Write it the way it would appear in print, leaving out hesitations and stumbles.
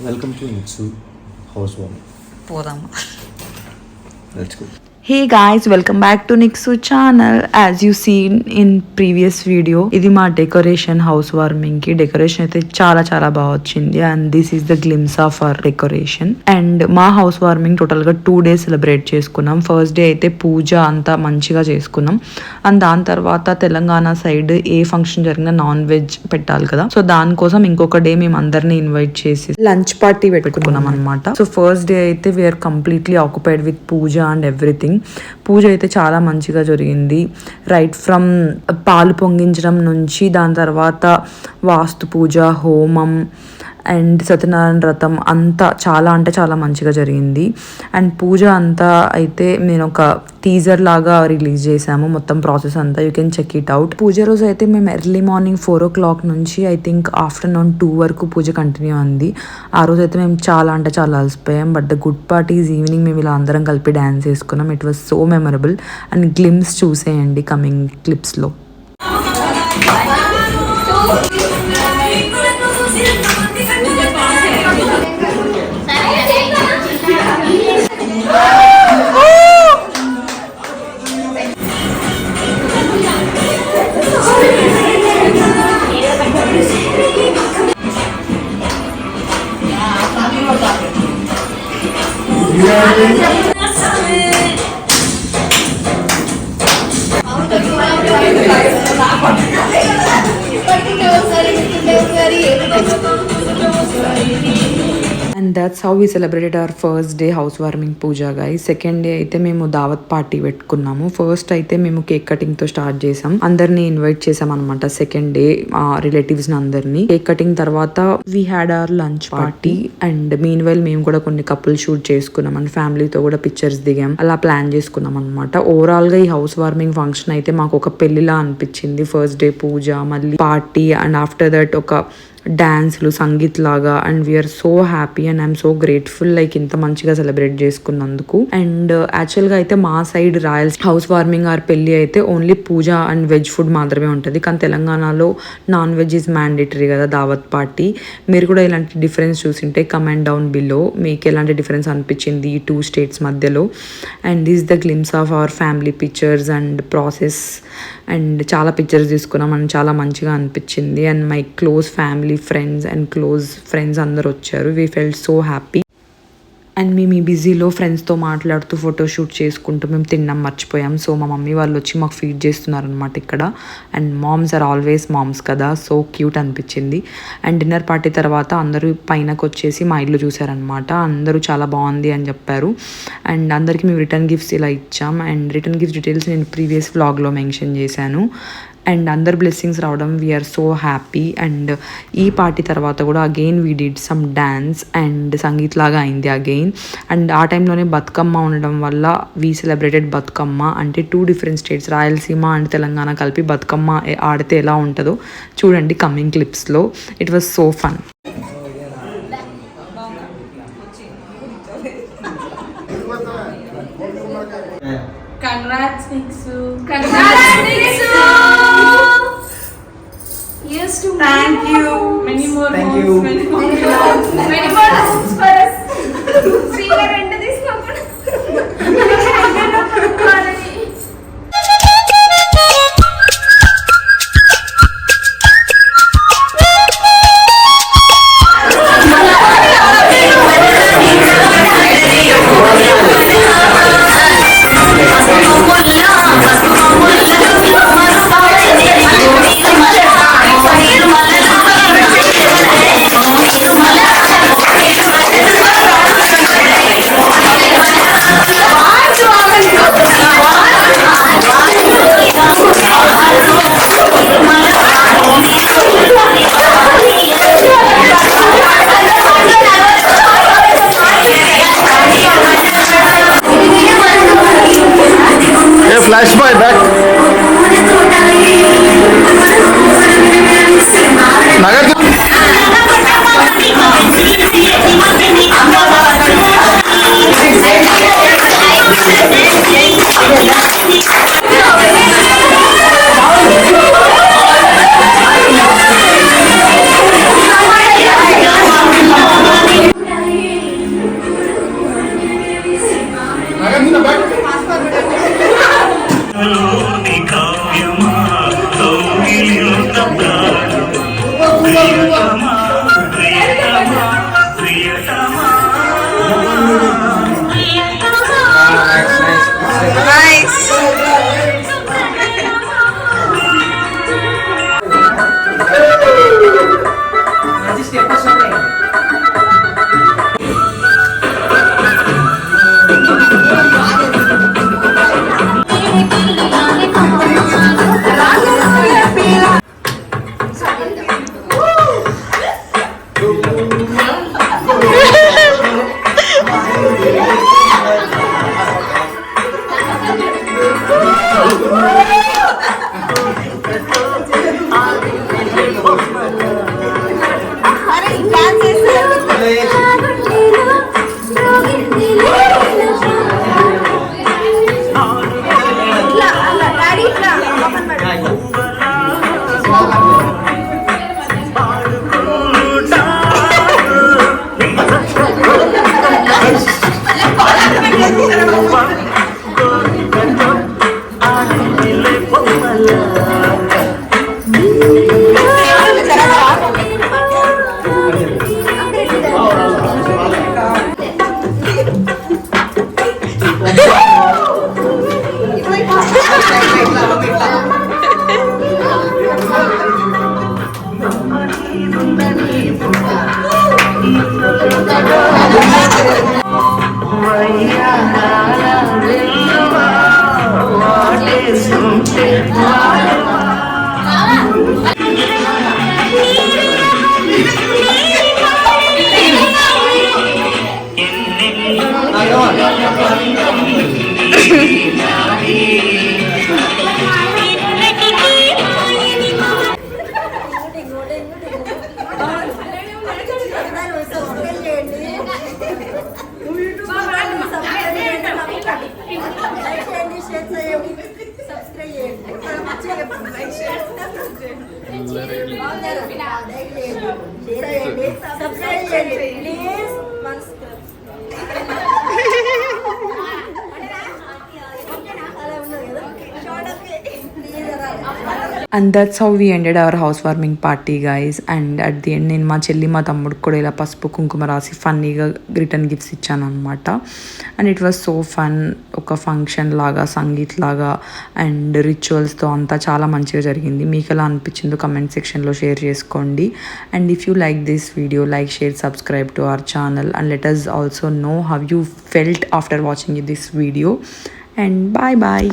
Welcome to Nitsu housewarming. పోదాము. Let's go. Hey guys, welcome back to Niksu channel. As you seen in previous video, ఇది మా decoration house warming కి. Decoration అయితే చాలా చాలా బాగా వచ్చింది and this is the glimpse of our decoration. And మా హౌస్ వార్మింగ్ టోటల్ గా 2 days సెలబ్రేట్ చేసుకున్నాం. ఫస్ట్ డే అయితే పూజ అంతా మంచిగా చేసుకున్నాం అండ్ దాని తర్వాత తెలంగాణ సైడ్ ఏ ఫంక్షన్ జరిగినా నాన్ వెజ్ పెట్టాలి కదా, సో దానికోసం ఇంకొక డే మేము అందరినీ ఇన్వైట్ చేసి లంచ్ పార్టీ పెట్టుకున్నాం అనమాట. సో ఫస్ట్ డే అయితే we're completely occupied with puja and everything. పూజ అయితే చాలా మంచిగా జరిగింది. రైట్ ఫ్రమ్ పాలు పొంగించడం నుంచి దాని తర్వాత వాస్తు పూజ, హోమం అండ్ సత్యనారాయణ వ్రతం అంతా చాలా అంటే చాలా మంచిగా జరిగింది. అండ్ పూజ అంతా అయితే నేను ఒక టీజర్ లాగా రిలీజ్ చేశాము, మొత్తం ప్రాసెస్ అంతా you can check it out. పూజ రోజు అయితే మేము ఎర్లీ మార్నింగ్ 4 o'clock నుంచి ఐ థింక్ ఆఫ్టర్నూన్ 2 వరకు పూజ కంటిన్యూ అయింది. ఆ రోజు అయితే మేము చాలా అంటే చాలా అలసిపోయాం. But the good part is evening మేము ఇలా అందరం కలిపి డ్యాన్స్ చేసుకున్నాం. It was so memorable. And glimpse చూసేయండి కమింగ్ క్లిప్స్లో. And that's how we celebrated our first day housewarming puja guys. Second day అయితే మేము దావత్ పార్టీ పెట్టుకున్నాము. ఫస్ట్ అయితే మేము కేక్ కటింగ్ తో స్టార్ట్ చేసాం, అందరినీ ఇన్వైట్ చేసాం అనమాట. సెకండ్ డే రిలేటివ్స్ అందరినీ కేక్ కటింగ్ తర్వాత we had our lunch party and mean while మేము కూడా కొన్ని కపుల్ షూట్ చేసుకున్నాం అండ్ ఫ్యామిలీతో కూడా పిక్చర్స్ దిగాం. అలా ప్లాన్ చేసుకున్నాం అనమాట. ఓవరాల్ గా ఈ హౌస్ వార్మింగ్ ఫంక్షన్ అయితే మాకు ఒక పెళ్లిలా అనిపించింది. ఫస్ట్ డే పూజ, మళ్ళీ పార్టీ అండ్ ఆఫ్టర్ దట్ ఒక డాన్స్లు, సంగీత్ లాగా. And we are so happy and I'm so grateful like ఇంత మంచిగా సెలబ్రేట్ చేసుకున్నందుకు. అండ్ యాక్చువల్గా అయితే మా side royals housewarming or పెళ్లి అయితే ఓన్లీ పూజ అండ్ వెజ్ ఫుడ్ మాత్రమే ఉంటుంది. కానీ తెలంగాణలో నాన్ వెజ్ ఈజ్ మ్యాండేటరీ కదా దావత్ పార్టీ. మీరు కూడా ఇలాంటి డిఫరెన్స్ చూసింటే కమెంట్ డౌన్ బిలో మీకు ఎలాంటి డిఫరెన్స్ అనిపించింది ఈ 2 states మధ్యలో. And this the glimpse of our family pictures and process. And చాలా పిక్చర్స్ తీసుకున్నాం అండ్ చాలా మంచిగా అనిపించింది. And my close family, friends and close friends అందరు వచ్చారు. We felt so happy. And మేము ఈ బిజీలో ఫ్రెండ్స్తో మాట్లాడుతూ ఫోటోషూట్ చేసుకుంటూ మేము తినడం మర్చిపోయాం. సో మా మమ్మీ వాళ్ళు వచ్చి మాకు ఫీడ్ చేస్తున్నారు అనమాట ఇక్కడ. And moms are always moms కదా, సో క్యూట్ అనిపించింది. అండ్ డిన్నర్ పార్టీ తర్వాత అందరూ పైనకు వచ్చేసి మా ఇల్లు చూసారనమాట. అందరూ చాలా బాగుంది అని చెప్పారు. అండ్ అందరికీ మేము రిటర్న్ గిఫ్ట్స్ ఇలా ఇచ్చాం. అండ్ రిటర్న్ గిఫ్ట్ డీటెయిల్స్ నేను ప్రీవియస్ వ్లాగ్లో మెన్షన్ చేశాను. అండ్ అందరు బ్లెస్సింగ్స్ రావడం వీఆర్ సో హ్యాపీ. అండ్ ఈ పార్టీ తర్వాత కూడా again we did some dance and sangeet లాగా అయింది అగైన్. అండ్ ఆ టైంలోనే బతుకమ్మ ఉండడం వల్ల వీ సెలబ్రేటెడ్ బతుకమ్మ. అంటే 2 different states Rayalaseema and Telangana కలిపి బతుకమ్మ ఆడితే ఎలా ఉంటుందో చూడండి కమింగ్ క్లిప్స్లో. It was so fun. Congrats, Niksu. Congrats, Niksu. Yes, to Thank you. Many more Thank homes, you. many more homes for us. See you at this company. అరే dance చేస్తారు ఇట్లా అలా డాడీ ఇట్లా ఓపెన్ పడు subscribe చేయండి please and that's how we ended our house warming party guys. And at the end నేను మా చెల్లి మా తమ్ముడికి కూడా ఇలా పసుపు కుంకుమ రాసి ఫన్నీగా రిటర్న్ గిఫ్ట్స్ ఇచ్చాను అనమాట. And it was so fun. ఒక ఫంక్షన్ లాగా సంగీత్ లాగా అండ్ రిచువల్స్తో అంతా చాలా మంచిగా జరిగింది. మీకు ఎలా అనిపించిందో కమెంట్ సెక్షన్లో షేర్ చేసుకోండి. And if you like this video like share subscribe to our channel and let us also know how you felt after watching this video. And bye bye.